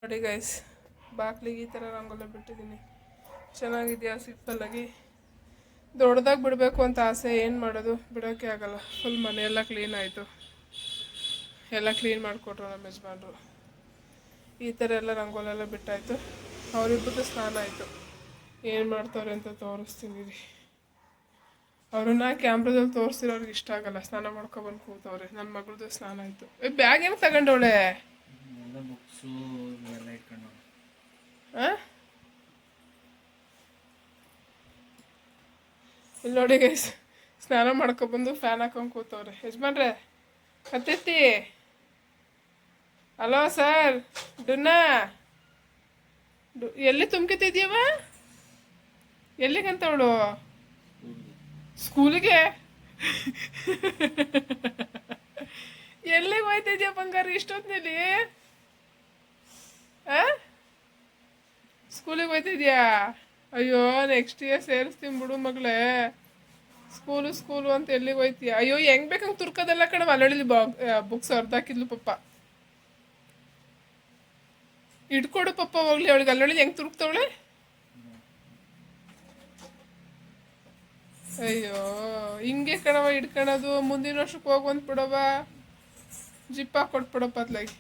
ನೋಡಿ ಗೈಸ್, ಬಾಕ್ಲಿಗೆ ಈ ಥರ ರಂಗೋಲಿ ಬಿಟ್ಟಿದ್ದೀನಿ. ಚೆನ್ನಾಗಿದೆಯಾ? ಸಿಂಪಲ್ಲಾಗಿ ದೊಡ್ಡದಾಗಿ ಬಿಡಬೇಕು ಅಂತ ಆಸೆ, ಏನು ಮಾಡೋದು, ಬಿಡೋಕ್ಕೆ ಆಗಲ್ಲ. ಫುಲ್ ಮನೆಯೆಲ್ಲ ಕ್ಲೀನ್ ಆಯಿತು, ಎಲ್ಲ ಕ್ಲೀನ್ ಮಾಡಿಕೊಟ್ರು ನಮ್ಮ ಯಜಮಾನ್ರು. ಈ ಥರ ಎಲ್ಲ ರಂಗೋಲೆಲ್ಲ ಬಿಟ್ಟಾಯಿತು. ಅವರಿಬ್ಬರದ್ದು ಸ್ನಾನ ಆಯಿತು. ಏನು ಮಾಡ್ತವ್ರೆ ಅಂತ ತೋರಿಸ್ತೀನಿ ರೀ. ಅವ್ರನ್ನ ಕ್ಯಾಮ್ರಾದಲ್ಲಿ ತೋರಿಸಿರೋರ್ಗೆ ಇಷ್ಟ ಆಗಲ್ಲ. ಸ್ನಾನ ಮಾಡ್ಕೊಬಂದು ಕೂತವ್ರೆ. ನನ್ನ ಮಗಳದ್ದು ಸ್ನಾನ ಆಯಿತು. ಬ್ಯಾಗ್ ಹೆಂಗೆ ತಗೊಂಡವಳೆ? ಇಲ್ಲಿ ನೋಡಿ ಗೈಸ್, ಸ್ನಾನ ಮಾಡ್ಕೊಬಂದು ಫ್ಯಾನ್ ಹಾಕೊಂಡು ಕೂತವ್ರೆ. ಯಜಮಾನ್ರೆ ಕತ್ತೆತ್ತಿ. ಹಲೋ ಸರ್, ಡುನ್ನಾ ಎಲ್ಲಿ ತುಂಬ್ಕಿತಿದ್ಯವ? ಎಲ್ಲಿಗಂತವಳು? ಸ್ಕೂಲಿಗೆ? ಎಲ್ಲಿಗೆ ಹೋಯ್ತಿದ್ಯಾ ಬಂಗಾರ ಇಷ್ಟೊತ್ತಿನಲ್ಲಿ? ಸ್ಕೂಲಿಗೆ ಹೋಯ್ತಿದ್ಯಾ? ಅಯ್ಯೋ, ನೆಕ್ಸ್ಟ್ ಇಯರ್ ಸೇರಿಸ್ತೀನಿ ಬಿಡು ಮಗಳೇ. ಸ್ಕೂಲು ಅಂತ ಎಲ್ಲಿಗೆ ಹೋಯ್ತೀಯ? ಅಯ್ಯೋ, ಹೆಂಗ್ ಬೇಕಂಗೆ ತುರ್ಕೋದೆಲ್ಲ ಕಡೆ ಅಲ್ಲೊಳಿಲಿ ಬುಕ್ಸ್ ಹೊರ್ದಾಕಿದ್ಲು ಪಪ್ಪ. ಇಟ್ಕೊಡು ಪಪ್ಪ ಹೋಗ್ಲಿ ಅವಳಿಗೆ. ಅಲ್ಲೊಳಿಲಿ ಹೆಂಗೆ ತುರುಕ್ತವಳೆ? ಅಯ್ಯೋ, ಹಿಂಗೆ ಕಣವ ಇಟ್ಕೊಳೋದು. ಮುಂದಿನ ವರ್ಷಕ್ಕೆ ಹೋಗುವಂತ ಬಿಡವ. ಜಿಪ್ ಹಾಕೊಟ್ಬಿಡಪ್ಪ ಅದ್ಲಾಗಿ.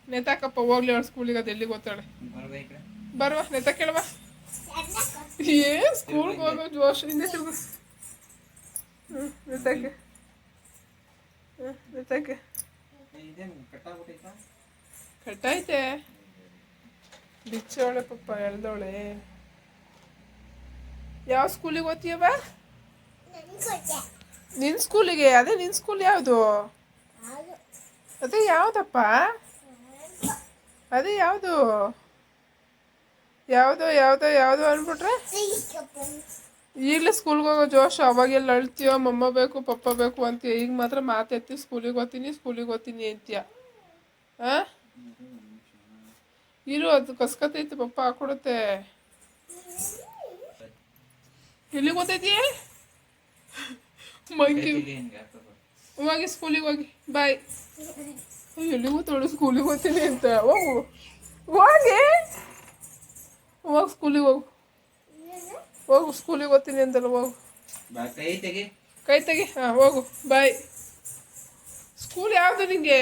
ನೆತಾಕಪ್ಪ ಹೋಗ್ಲಿ ಅವಳು ಸ್ಕೂಲಿಗೆ. ಅದು ಎಲ್ಲಿಗೆ ಹೋಗ್ತಾಳೆ? ಬರುವ ನೆತ ಕೇಳವ. ಸ್ಕೂಲ್ಗೆ ಹೋಗೋ ಜೋಶ್. ಹಿಂದೆ ತಿರ್ಗು. ನೆತಕ್ಕೆ ನೆತಕ್ಕೆ ಕಟ್ಟೈತೆ. ಬಿಚ್ಚವಳೆ ಪಪ್ಪ, ಎಳ್ದವಳೆ. ಯಾವ ಸ್ಕೂಲಿಗೆ ಓದ್ತೀಯವ? ನಿನ್ನ ಸ್ಕೂಲಿಗೆ? ಅದೇ ನಿನ್ನ ಸ್ಕೂಲ್ ಯಾವುದು? ಅದೇ ಯಾವುದಪ್ಪ? ಅದೇ ಯಾವುದು ಯಾವುದು ಯಾವುದು ಯಾವುದು ಅಂದ್ಬಿಟ್ರೆ ಈಗಲೇ ಸ್ಕೂಲ್ಗೆ ಹೋಗೋ ಜೋಶ್. ಅವಾಗೆಲ್ಲ ಅಳ್ತೀಯೋ ಮಮ್ಮ ಬೇಕು ಪಪ್ಪ ಬೇಕು ಅಂತೀಯ. ಈಗ ಮಾತ್ರ ಮಾತೆತ್ತಿ ಸ್ಕೂಲಿಗೆ ಓದ್ತೀನಿ ಅಂತೀಯ. ಇರು, ಅದು ಕಸ್ಕತೈತಿ, ಪಪ್ಪ ಹಾಕೊಡುತ್ತೆ. ಎಲ್ಲಿಗೆ ಓದ್ತೈತಿ? ಮಂಕಿ ಹೋಗಿ ಸ್ಕೂಲಿಗೆ ಹೋಗಿ. ಬಾಯ್. ಎಲ್ಲಿಗೆ ಓದ್ತಾಳು? ಸ್ಕೂಲಿಗೆ ಓದ್ತೀನಿ ಅಂತ. ಹೋಗು ಹೋಗಿ, ಹೋಗಿ ಸ್ಕೂಲಿಗೆ ಹೋಗು ಸ್ಕೂಲಿಗೆ ಓದ್ತೀನಿ ಅಂತಲ್ಲ, ಹೋಗು. ಕೈ ತೆಗಿ. ಹಾಂ, ಹೋಗು. ಬಾಯ್. ಸ್ಕೂಲ್ ಯಾವುದು ನಿಂಗೆ?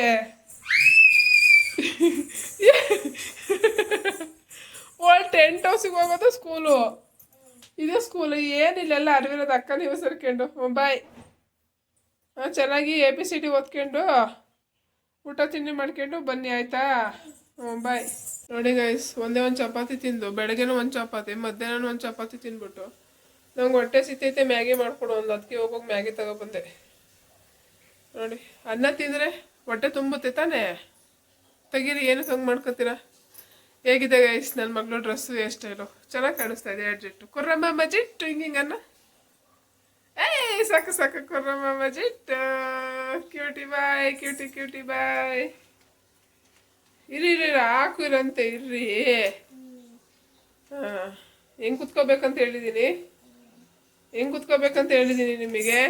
ಒಳ್ಳೆ ಟೆಂಟ್ ಹೌಸಿಗೆ ಹೋಗೋದು ಸ್ಕೂಲು. ಇದೇ ಸ್ಕೂಲು ಏನಿಲ್ಲೆಲ್ಲ ಅರಿವಿರೋದು. ಅಕ್ಕ ನೀವು ಸೇರ್ಕೊಂಡು. ಬಾಯ್. ಹಾಂ, ಚೆನ್ನಾಗಿ ABCD ಓದ್ಕೊಂಡು ಊಟ ತಿಂಡಿ ಮಾಡ್ಕೊಂಡು ಬನ್ನಿ, ಆಯಿತಾ? ಬಾಯ್. ನೋಡಿ ಗೈಸ್, ಒಂದೇ ಒಂದು ಚಪಾತಿ ತಿಂದು, ಬೆಳಗ್ಗೆನೂ ಒಂದು ಚಪಾತಿ, ಮಧ್ಯಾಹ್ನ ಒಂದು ಚಪಾತಿ ತಿಂದ್ಬಿಟ್ಟು ನಂಗೆ ಹೊಟ್ಟೆ ಸಿತ್ತೈತೆ, ಮ್ಯಾಗಿ ಮಾಡ್ಕೊಡು ಒಂದು. ಅದಕ್ಕೆ ಹೋಗೋಗಿ ಮ್ಯಾಗಿ ತಗೊಬಂದೆ. ನೋಡಿ, ಅನ್ನ ತಿಂದರೆ ಹೊಟ್ಟೆ ತುಂಬುತ್ತೆ ತಾನೇ. ತೆಗೀರಿ, ಏನು ಹಂಗೆ ಮಾಡ್ಕೊತೀರಾ? ಹೇಗಿದೆ ಗೈಸ್ ನನ್ನ ಮಗಳು ಡ್ರೆಸ್ಸು, ಹೇರ್ ಸ್ಟೈಲು? ಚೆನ್ನಾಗಿ ಕಾಣಿಸ್ತಾ ಇದೆ. ಅಡ್ಜಿಟ್ಟು ಕುರ್ರಮ್ಮ ಮಜಿಟ್ಟು ಹಿಂಗಿಂಗನ್ನ. ಸಾಕು ಸಾಕು, ಕುರ್ರಮ್ಮ ಮಜಿಟ್ಟು. ಕ್ಯೂಟಿ ಬಾಯ್, ಕ್ಯೂಟಿ ಬಾಯ್. ಇರಿ ಹಾಕು ಇರಂತೆ, ಇರ್ರಿ. ಹಾಂ, ಹೆಂಗೆ ಕುತ್ಕೋಬೇಕಂತ ಹೇಳಿದ್ದೀನಿ ನಿಮಗೆ.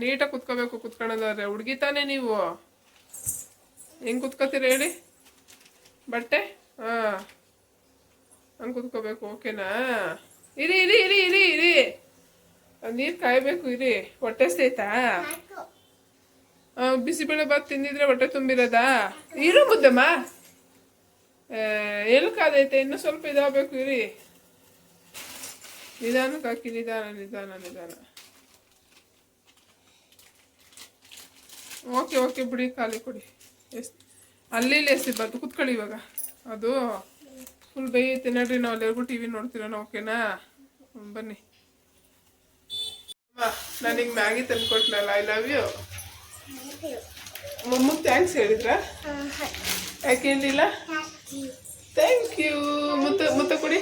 ನೀಟಾಗಿ ಕುತ್ಕೋಬೇಕು. ಕುತ್ಕೊಳ್ಳೋದಾದ್ರೆ ಹುಡುಗಿ ತಾನೇ ನೀವು. ಹೆಂಗೆ ಕುತ್ಕೋತೀರ ಹೇಳಿ? ಬಟ್ಟೆ ಹಾಂ, ಹಂಗೆ ಕುತ್ಕೋಬೇಕು. ಓಕೆನಾ? ಇರಿ ಇರಿ ಇರಿ ಇರಿ ಇರಿ ನೀರು ಕಾಯಬೇಕು. ಇರಿ. ಹೊಟ್ಟೆ ಸೇತಾ? ಬಿಸಿಬೇಳೆ ಬಾತ್ ತಿಂದಿದ್ರೆ ಹೊಟ್ಟೆ ತುಂಬಿರೋದಾ? ಇರು ಮುದ್ದಮ್ಮ. ಎಲ್ಲಿ ಕಾದೈತೆ? ಇನ್ನೂ ಸ್ವಲ್ಪ ಇದಾಗಬೇಕು. ಇರಿ. ನಿಧಾನಕ್ಕೆ ಹಾಕಿ. ನಿಧಾನ. ಓಕೆ ಬಿಡಿ, ಖಾಲಿ ಕೊಡಿ. ಅಲ್ಲಿ ಎಸಿಬಾರ್ದು. ಕುತ್ಕೊಳ್ಳಿ ಇವಾಗ. ಅದು ಫುಲ್ ಬೇಯೈತೆ ನೋಡ್ರಿ. ನಾವು ಅಲ್ಲಿವರೆಗೂ TV ನೋಡ್ತಿರೋಣ. ಓಕೆನಾ? ಬನ್ನಿ. ನನಗೆ ಮ್ಯಾಗಿ ತಂದ್ಕೊಟ್ನಲ್ಲ, ಐ ಲವ್ ಯು. ಮಮ್ಮಗೆ ಥ್ಯಾಂಕ್ಸ್ ಹೇಳಿದ್ರಾ? ಯಾಕೆ ಹೇಳಿಲ್ಲ? Thank you. ಮುತ್ತ ಕೊಡಿ.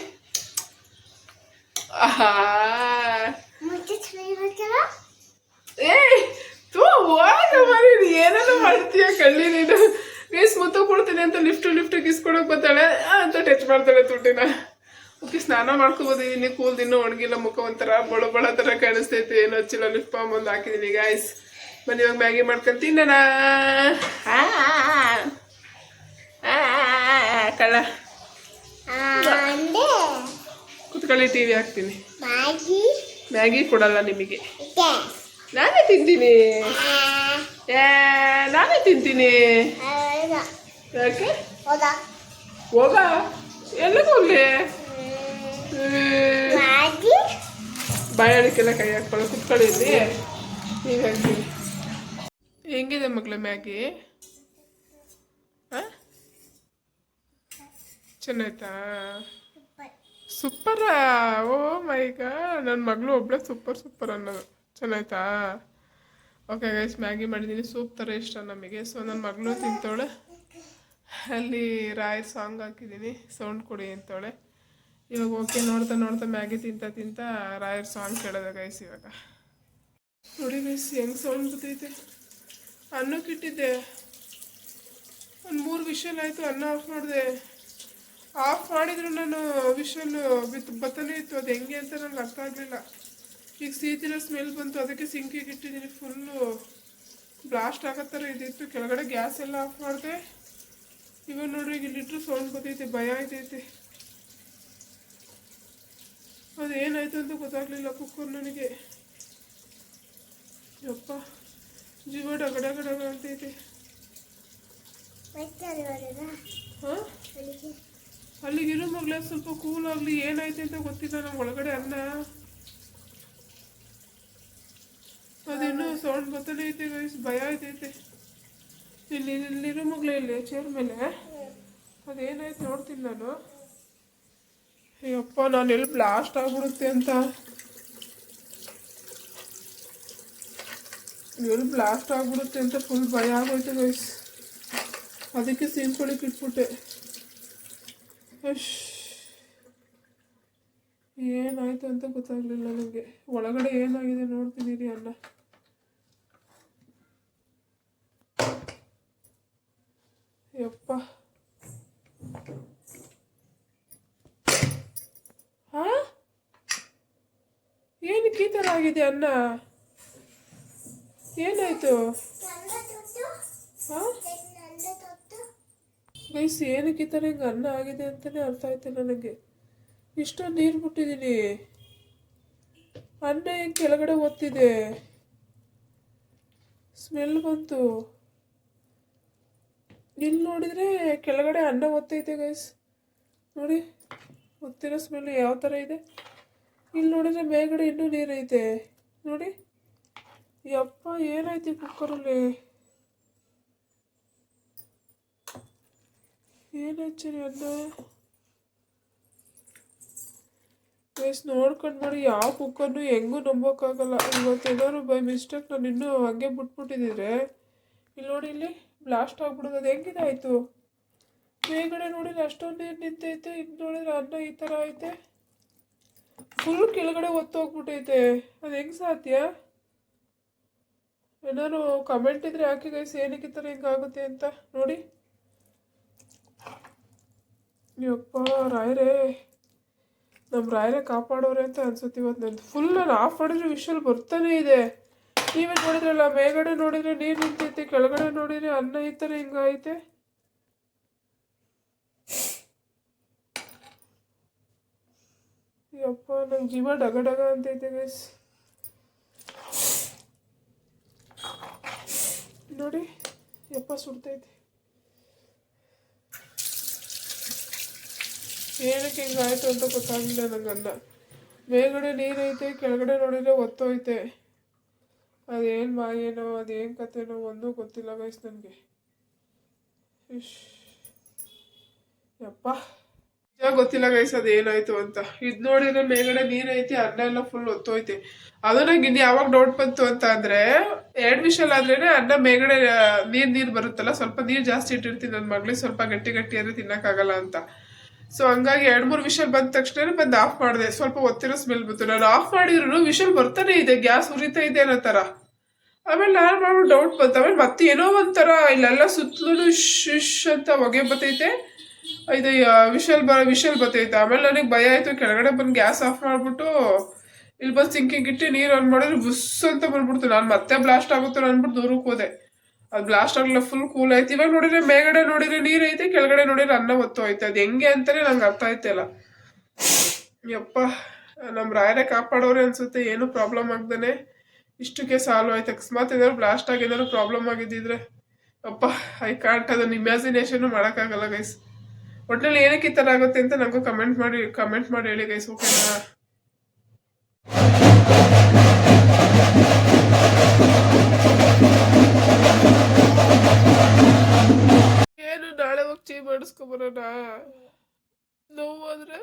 ಆಹಾ, ಏನೇನೋ ಮಾಡ್ತೀಯ ಕಳ್ಳಿ ನೀನು. ಗೈಸ್, ಮುತ್ತ ಕೊಡ್ತೀನಿ ಅಂತ ಲಿಫ್ಟ್ ಕಿಸ್ಕೊಡಕ್ ಬರ್ತಾಳೆ ಅಂತ ಟಚ್ ಮಾಡ್ತಾಳೆ ತುಟಿನ. ಓಕೆ, ಸ್ನಾನ ಮಾಡ್ಕೊಬೋದಿದ್ದೀನಿ. ಕೂಲ್ದು ಇನ್ನೂ ಒಣಗಿಲ್ಲ. ಮುಖ ಒಂಥರ ಬಳ ಥರ ಕಾಣಿಸ್ತೈತೆ. ಏನು ಹಚ್ಚಿಲ್ಲ. ಲಿಫ್ಟ್ ಬಾಂಬ್ ಒಂದು ಹಾಕಿದ್ದೀನಿ ಗೈಸ್. ಬನ್ನಿ ಇವಾಗ ಮ್ಯಾಗಿ ಮಾಡ್ಕೊಂಡು ತಿನ್ನೋಣ. ಕಳ್ಳ ಅಂದೆ ಕುತ್ಕೊಳ್ಳಿ, ಟಿವಿ ಹಾಕ್ತೀನಿ. ಮ್ಯಾಗಿ ಮ್ಯಾಗಿ ಕೊಡಲ್ಲ ನಿಮಗೆ, ಇದೆ. ನಾನೇ ತಿಂತೀನಿ. ಏ ನಾನೇ ತಿಂತೀನಿ. ಯಾಕೆ ಹೌದಾ? ಹೋಗ, ಎಲ್ಲಿಗೆ ಹೋಗ್ಲಿ? ಮ್ಯಾಗಿ ಬಾಯಾಳಿಕೆಲ್ಲ ಕೈ ಹಾಕ್ಕೊಳ್ಳೋ, ಕುತ್ಕೊಳ್ಳಿ ಇಲ್ಲಿ, ಟಿವಿ ಹಾಕ್ತೀನಿ. ಹೆಂಗಿದೆ ಮಗಳೇ ಮ್ಯಾಗಿ? ಹಾಂ, ಚೆನ್ನಾಯ್ತಾ? ಸೂಪರಾ? ಓ ಮೈ ಗಾಡ್, ನನ್ನ ಮಗಳು ಒಬ್ಳೆ ಸೂಪರ್ ಅನ್ನೋದು. ಚೆನ್ನಾಯ್ತಾ? ಓಕೆ ಗೈಸ್, ಮ್ಯಾಗಿ ಮಾಡಿದ್ದೀನಿ, ಸೂಪ್ ಥರ ಇಷ್ಟ ನಮಗೆ. ಸೊ ನನ್ನ ಮಗಳು ತಿಂತವಳೆ. ಅಲ್ಲಿ ರಾಯ್ ಸಾಂಗ್ ಹಾಕಿದ್ದೀನಿ, ಸೌಂಡ್ ಕೊಡಿ ಅಂತವಳೆ. ಇವಾಗ ಓಕೆ, ನೋಡ್ತಾ ನೋಡ್ತಾ ಮ್ಯಾಗಿ ತಿಂತ ರಾಯರ್ ಸಾಂಗ್ ಕೇಳೋದ ಗೈಸ್. ಇವಾಗ ನೋಡಿ ಗೈಸ್ ಹೆಂಗೆ ಸೌಂಡ್ ಬರ್ತೈತೆ. ಅನ್ನಕ್ಕೆ ಇಟ್ಟಿದ್ದೆ, ಒಂದು 3 ವಿಷಲ್ ಆಯಿತು, ಅನ್ನ ಆಫ್ ಮಾಡಿದೆ. ಆಫ್ ಮಾಡಿದ್ರು ನಾನು ವಿಷಲ್ಲು ಬತ್ತನೇ ಇತ್ತು. ಅದು ಹೆಂಗೆ ಅಂತ ನನಗೆ ಅರ್ಥ ಆಗಲಿಲ್ಲ. ಈಗ ಸೀತಿನ ಸ್ಮೆಲ್ ಬಂತು, ಅದಕ್ಕೆ ಸಿಂಕಿಗೆ ಇಟ್ಟಿದ್ದೀನಿ. ಫುಲ್ಲು ಬ್ಲಾಸ್ಟ್ ಆಗೋ ಥರ ಇದಿತ್ತು. ಕೆಳಗಡೆ ಗ್ಯಾಸ್ ಎಲ್ಲ ಆಫ್ ಮಾಡಿದೆ. ಇವಾಗ ನೋಡ್ರಿ, ಈಗ ಇಲ್ಲಿಟ್ರು ಸೌಂಡ್ ಬರ್ತೈತೆ, ಭಯ ಆಯ್ತೈತೆ. ಅದೇನಾಯ್ತು ಅಂತ ಗೊತ್ತಾಗಲಿಲ್ಲ ಕುಕ್ಕರ್ ನನಗೆ. ಯಪ್ಪ, ಜೀವ ಡಗಡಗಡಗ ಅಂತೈತೆ. ಹಾಂ, ಅಲ್ಲಿಗಿರೋ ಮಗಳೇ, ಸ್ವಲ್ಪ ಕೂಲ್ ಆಗಲಿ. ಏನಾಯ್ತು ಅಂತ ಗೊತ್ತಿಲ್ಲ ನಮ್ಮ ಒಳಗಡೆ ಅನ್ನ. ಅದಿನ್ನೂ ಸೌಂಡ್ ಬರ್ತಾನೆ ಐತೆ ಗೈಸ್, ಭಯ ಆಯ್ತೈತೆ. ಇಲ್ಲಿರೋ ಮಗಳೇ, ಇಲ್ಲಿ ಚೇರ್ ಮೇಲೆ ಅದೇನಾಯ್ತು ನೋಡ್ತೀನಿ ನಾನು. ಅಯ್ಯಪ್ಪ, ನಾನು ಎಲ್ಲಿ ಬ್ಲಾಸ್ಟ್ ಆಗ್ಬಿಡುತ್ತೆ ಅಂತ, ಫುಲ್ ಭಯ ಆಗೋಯ್ತು ಗೈಸ್. ಅದಕ್ಕೆ ಸಿಂಪಳಿಗೆ ಇಟ್ಬಿಟ್ಟೆ. ಏನಾಯ್ತು ಅಂತ ಗೊತ್ತಾಗ್ಲಿಲ್ಲ ನನಗೆ. ಒಳಗಡೆ ಏನಾಗಿದೆ ನೋಡ್ತೀನಿ ರೀ. ಅನ್ನ ಯಪ್ಪ, ಹಾ, ಏನಕ್ಕೆ ಈ ಥರ ಆಗಿದೆ ಅನ್ನ? ಏನಾಯ್ತು? ಹಾಂ ಗೈಸ್, ಏನಕ್ಕೆ ಈ ಥರ ಹಿಂಗೆ ಅನ್ನ ಆಗಿದೆ ಅಂತಲೇ ಅರ್ಥ ಆಯ್ತು ನನಗೆ. ಇಷ್ಟೊಂದು ನೀರು ಬಿಟ್ಟಿದ್ದೀನಿ, ಅನ್ನ ಹೆಂಗೆ ಕೆಳಗಡೆ ಒತ್ತಿದೆ, ಸ್ಮೆಲ್ ಬಂತು. ಇಲ್ಲಿ ನೋಡಿದರೆ ಕೆಳಗಡೆ ಅನ್ನ ಒತ್ತೈತೆ ಗೈಸ್. ನೋಡಿ, ಒತ್ತಿರೋ ಸ್ಮೆಲ್ ಯಾವ ಥರ ಇದೆ. ಇಲ್ಲಿ ನೋಡಿದರೆ ಮೇಲ್ಗಡೆ ಇನ್ನೂ ನೀರೈತೆ ನೋಡಿ. ಯಪ್ಪ, ಏನಾಯ್ತು ಕುಕ್ಕರಲ್ಲಿ? ಏನಾಯ್ತು ಸರಿ ಅನ್ನ ಗೈಸ್? ನೋಡ್ಕೊಂಡು ಮಾಡಿ, ಯಾವ ಕುಕ್ಕರ್ನು ಹೆಂಗೂ ನಂಬೋಕ್ಕಾಗಲ್ಲ. ಇವತ್ತೇನಾದ್ರು ಬೈ ಮಿಸ್ಟೇಕ್ ನಾನು ಇನ್ನೂ ಹಂಗೆ ಬಿಟ್ಬಿಟ್ಟಿದ್ದಿದ್ರೆ ಇಲ್ಲಿ ನೋಡಿ, ಇಲ್ಲಿ ಬ್ಲಾಸ್ಟ್ ಆಗ್ಬಿಡೋದು. ಅದು ಹೆಂಗಿದೆ ಆಯಿತು? ಮೇಲ್ಗಡೆ ನೋಡಿದ್ರೆ ಅಷ್ಟೊಂದು ನೀರು ನಿಂತೈತೆ, ಇದು ನೋಡಿದ್ರೆ ಅನ್ನ ಈ ಥರ ಐತೆ, ಫುಲ್ ಕೆಳಗಡೆ ಒತ್ತೋಗ್ಬಿಟ್ಟೈತೆ. ಅದು ಹೆಂಗೆ ಸಾಧ್ಯ? ಏನಾದ್ರು ಕಮೆಂಟ್ ಇದ್ರೆ ಹಾಕಿ ಗೈಸ್, ಏನಕ್ಕೆ ಈ ಥರ ಹಿಂಗಾಗುತ್ತೆ ಅಂತ ನೋಡಿ. ಯಪ್ಪ ರಾಯರೇ, ನಮ್ಮ ರಾಯರೇ ಕಾಪಾಡೋರೆ ಅಂತ ಅನ್ಸುತ್ತೆ ಇವತ್ತು ನಂದು. ಫುಲ್ ನಾನು ಆಫ್ ಮಾಡಿದ್ರೆ ವಿಷಲ್ ಬರ್ತಾನೆ ಇದೆ. ನೀವೇ ನೋಡಿದ್ರಲ್ಲ, ಮೇಲ್ಗಡೆ ನೋಡಿದ್ರೆ ನೀರು ನಿಂತೈತೆ, ಕೆಳಗಡೆ ನೋಡಿದ್ರೆ ಅನ್ನ ಈ ಥರ ಹಿಂಗೈತೆ. ಯಪ್ಪ, ನಂಗೆ ಜೀವ ಡಗ ಅಂತೈತೆ ಗೈಸ್. ನೋಡಿ, ಯಪ್ಪ ಸುಡ್ತೈತೆ. ಏನಕ್ಕೆ ಹಿಂಗಾಯ್ತು ಅಂತ ಗೊತ್ತಾಗಲಿಲ್ಲ ನಂಗೆ. ಅನ್ನ ಮೇಲ್ಗಡೆ ನೀರೈತೆ, ಕೆಳಗಡೆ ನೋಡಿದ್ರೆ ಒತ್ತೋಯ್ತೆ. ಅದೇನು ಮಾಯೇನೋ, ಅದೇನು ಕತೆನೋ ಒಂದೂ ಗೊತ್ತಿಲ್ಲ ಗೈಸ್ ನನಗೆ. ಯಪ್ಪ, ನಿಜ ಗೊತ್ತಿಲ್ಲ ಗೈಸ್ ಅದೇನಾಯ್ತು ಅಂತ. ಇದು ನೋಡಿದ್ರೆ ಮೇಲ್ಗಡೆ ನೀರೈತೆ, ಅನ್ನ ಎಲ್ಲ ಫುಲ್ ಒತ್ತೋಯ್ತೆ. ಅದು ನಂಗೆ ಇನ್ನು ಯಾವಾಗ ಡೌಟ್ ಬಂತು ಅಂತ ಅಂದರೆ, 2 ವಿಷಲ್ ಆದ್ರೇನೆ ಅನ್ನ ಮೇಲ್ಗಡೆ ನೀರು ಬರುತ್ತಲ್ಲ. ಸ್ವಲ್ಪ ನೀರು ಜಾಸ್ತಿ ಇಟ್ಟಿರ್ತೀನಿ ನನ್ನ ಮಗಳಿಗೆ, ಸ್ವಲ್ಪ ಗಟ್ಟಿ ಆದರೆ ತಿನ್ನೋಕ್ಕಾಗಲ್ಲ ಅಂತ. ಸೊ ಹಂಗಾಗಿ 2-3 ವಿಷಲ್ ಬಂದ ತಕ್ಷಣ ಬಂದು ಆಫ್ ಮಾಡಿದೆ. ಸ್ವಲ್ಪ ಒತ್ತಿರೋ ಸ್ಮೆಲ್ ಬಂತು. ನಾನು ಆಫ್ ಮಾಡಿದ್ರು ವಿಷಲ್ ಬರ್ತಾನೆ ಇದೆ, ಗ್ಯಾಸ್ ಉರಿತಾ ಇದೆ ಅನ್ನೋ ಥರ. ಆಮೇಲೆ ನಾನು ಮಾಡ್ಬಿಟ್ಟು ಡೌಟ್ ಬಂತು. ಆಮೇಲೆ ಮತ್ತೆ ಏನೋ ಒಂಥರ ಇಲ್ಲೆಲ್ಲ ಸುತ್ತಲೂ ಶಿಶ್ ಅಂತ ಹೊಗೆ ಬರ್ತೈತೆ. ಇದು ವಿಷಲ್ ಬರ್ತೈತೆ. ಆಮೇಲೆ ನನಗೆ ಭಯ ಆಯಿತು. ಕೆಳಗಡೆ ಬಂದು ಗ್ಯಾಸ್ ಆಫ್ ಮಾಡಿಬಿಟ್ಟು ಇಲ್ಲಿ ಬಂದು ಸಿಂಕಿಗೆ ಇಟ್ಟು ನೀರು ಆನ್ ಮಾಡಿದ್ರೆ ಬುಸ್ ಅಂತ ಬಂದ್ಬಿಡ್ತು. ನಾನು ಮತ್ತೆ ಬ್ಲಾಸ್ಟ್ ಆಗುತ್ತೋ ಅಂದ್ಬಿಟ್ಟು ದೂರಕ್ಕೆ ಹೋದೆ. ಅದು ಬ್ಲಾಸ್ಟ್ ಆಗಲಿಲ್ಲ, ಫುಲ್ ಕೂಲ್ ಆಯ್ತು. ಇವಾಗ ನೋಡಿದ್ರೆ ಮೇಲ್ಗಡೆ ನೋಡಿದ್ರೆ ನೀರ್ ಐತೆ, ಕೆಳಗಡೆ ನೋಡಿದ್ರೆ ಅನ್ನ ಹೊತ್ತು ಹೋಯ್ತು. ಅದು ಹೆಂಗೆ ಅಂತಾನೆ ನಂಗೆ ಅರ್ಥ ಆಯ್ತಿಲ್ಲ. ಯಪ್ಪ, ನಮ್ಮ ರಾಯರೇ ಕಾಪಾಡೋರೆ ಅನ್ಸುತ್ತೆ. ಏನು ಪ್ರಾಬ್ಲಮ್ ಆಗ್ದೇನೆ ಇಷ್ಟಕ್ಕೆ ಸಾಲ್ವ್ ಆಯ್ತು. ಅಕಸ್ಮಾತ್ ಏನಾದ್ರು ಬ್ಲಾಸ್ಟ್ ಆಗಿ ಏನಾದ್ರು ಪ್ರಾಬ್ಲಮ್ ಆಗಿದ್ದಿದ್ರೆ ಅಪ್ಪ, ಐ ಕಾಂಟ್, ಅದನ್ನ ಇಮ್ಯಾಜಿನೇಷನ್ ಮಾಡೋಕ್ಕಾಗಲ್ಲ ಗೈಸ್. ಒಟ್ಟಿನಲ್ಲಿ ಏನಕ್ಕೆ ಈ ಥರ ಆಗುತ್ತೆ ಅಂತ ನನಗೂ ಕಮೆಂಟ್ ಮಾಡಿ ಹೇಳಿ ಗೈಸ್, ಓಕೆನಾ? ಏನು ನಾಳೆ ಹೋಗಿ ಚೇಂಜ್ ಮಾಡಿಸ್ಕೊಬರೋಣ? ನೋವಾದ್ರೆ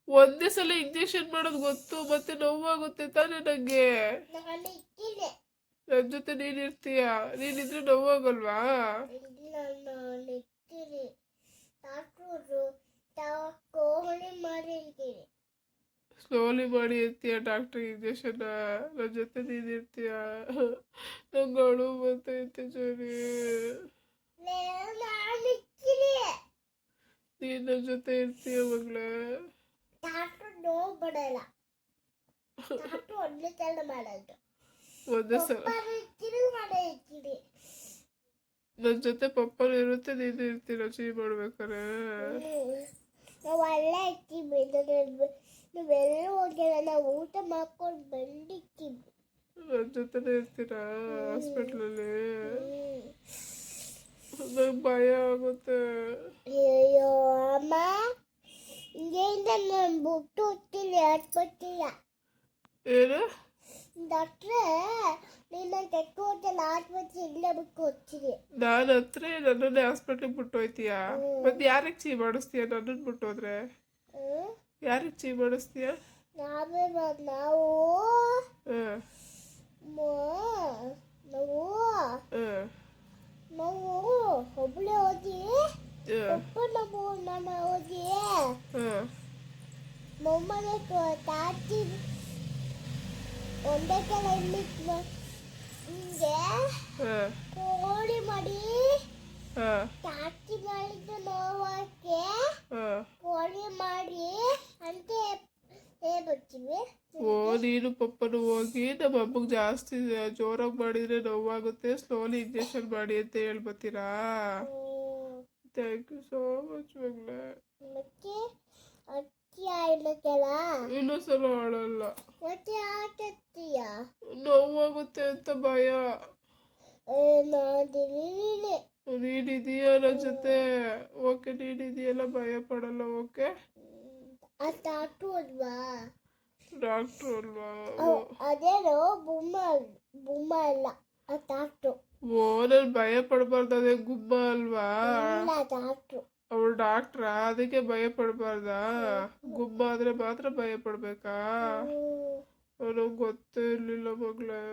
ಒಂದೇ ಸಲ ಇಂಜೆಕ್ಷನ್ ಮಾಡೋದು ಗೊತ್ತು, ಮತ್ತೆ ನೋವಾಗುತ್ತೆ ತಾನೇ ನಂಗೆ. ನನ್ನ ಜೊತೆ ನೀನಿರ್ತೀಯ, ನೀನಿದ್ರೆ ನೋವಾಗಲ್ವಾ? ಸ್ಲೋಲಿ ಮಾಡಿ ಇರ್ತೀಯ ಡಾಕ್ಟರ್ ಇಂಜೆಕ್ಷನ್, ನನ್ನ ಜೊತೆ ನೀನಿರ್ತೀಯ. ನಂಗೆ ಅಳು ಬರ್ತೈತೆ ಸರಿ. ನೀನ್ ನನ್ನ ಜೊತೆ ಇರ್ತೀಯ ಮಗಳೇ. ಒಂದೇ ಸಲ ನನ್ನ ಜೊತೆ ಪಪ್ಪನು ಇರುತ್ತೆ, ನೀನು ಇರ್ತೀರ ಚೇಂಜ್ ಮಾಡ್ಬೇಕಾರೆ. ಊಟ ಮಾಡ್ಕೊಂಡು ಬಂದಿರ್ತೀವಿ, ನನ್ನ ಜೊತೆನೇ ಇರ್ತೀರಾ ಹಾಸ್ಪಿಟ್ಲಲ್ಲಿ? ನಂಗೆ ಭಯ ಆಗುತ್ತೆ. ಅಯ್ಯೋ ಅಮ್ಮ, ಹಿಂಗೆಯಿಂದ ನಾನು ಬಿಟ್ಟು ಹೋಗ್ತೀನಿ ಆಸ್ಪತ್ರೆಯ. ಏನು ಡಾಕ್ಟ್ರೇ, ನಿನ್ನ ಕೆಟ್ಟು ಹೋಟೆಲ್ ಆಸ್ಪತ್ರೆ ಇಲ್ಲೇ ಬಿಟ್ಟು ಹೋಗ್ತೀನಿ. ನಾನು ಹತ್ರ ನನ್ನನ್ನೇ ಹಾಸ್ಪಿಟ್ಲಿಗೆ ಬಿಟ್ಟು ಹೋಯ್ತೀಯಾ? ಮತ್ತೆ ಯಾರಿಗೆ ಚೀ ಮಾಡಿಸ್ತೀಯ? ನನ್ನನ್ನು ಬಿಟ್ಟು ಹೋದ್ರೆ ಯಾರಿಗೆ ಚೀ ಮಾಡಿಸ್ತೀಯ? ನಾವು ಒಬ್ಬಳೇ ಹೋಗಿ ನಮ್ಮ ಹೋಗಿ ಮೊಮ್ಮನೆ ತಾತಿ ಒಂದೇ ಕೆಲ ಹಿಂಗೆ ಕೋಳಿ ಮಾಡಿ ತಾತಿ ಮಾಡಿದ್ದು ನೋವಕ್ಕೆ ಕೋಳಿ ಮಾಡಿ ಅಂತ ಹೇಳ್ಬಿಡ್ತೀವಿ. ಓ, ನೀನು ಪಪ್ಪನು ಹೋಗಿ ನಮ್ಮ ಅಮ್ಮಗೆ ಜಾಸ್ತಿ ಜೋರಾಗಿ ಮಾಡಿದ್ರೆ ನೋವಾಗುತ್ತೆ, ಸ್ಲೋಲಿ ಇಂಜೆಕ್ಷನ್ ಮಾಡಿ ಅಂತ ಹೇಳ್ಬತ್ತೀರಾ? ಥ್ಯಾಂಕ್ ಯು ಸೋ ಮಚ್ ಮಗಳೇ. ಮತ್ತೆ ಅಕ್ಕಿ ಆಡ್ಲಕ್ಕೆಲ್ಲ ಇನ್ನೊಂದ್ಸಲ ಆಡಲ್ಲ. ಮತ್ತೆ ಆಟತ್ತೀಯ? ನೋವಾಗುತ್ತೆ ಅಂತ ಭಯ. ನೀನಿದೀಯ ನನ್ನ ಜೊತೆ, ಓಕೆ? ನೀನಿದೆಯಲ್ಲ, ಭಯ ಪಡಲ್ಲ, ಓಕೆ? ಡಾಕ್ಟ್ರು ಅಲ್ವಾ? ಡಾಕ್ಟ್ರು ಅಲ್ವಾ? ಅದೇನೋ ಬುಮ್ಮ ಅಲ್ಲ, ಡಾಕ್ಟ್ರು. ಓ, ನಾನು ಭಯ ಪಡಬಾರ್ದು, ಅದೇ ಗುಮ್ಮ ಅಲ್ವಾ? ಡಾಕ್ಟ್ರು. ಅವಳು ಡಾಕ್ಟ್ರಾ? ಅದಕ್ಕೆ ಭಯ ಪಡಬಾರ್ದಾ? ಗುಮ್ಮ ಆದ್ರೆ ಮಾತ್ರ ಭಯ ಪಡ್ಬೇಕಾ? ನನಗೆ ಗೊತ್ತೇ ಇರ್ಲಿಲ್ಲ ಮಗಳೇ.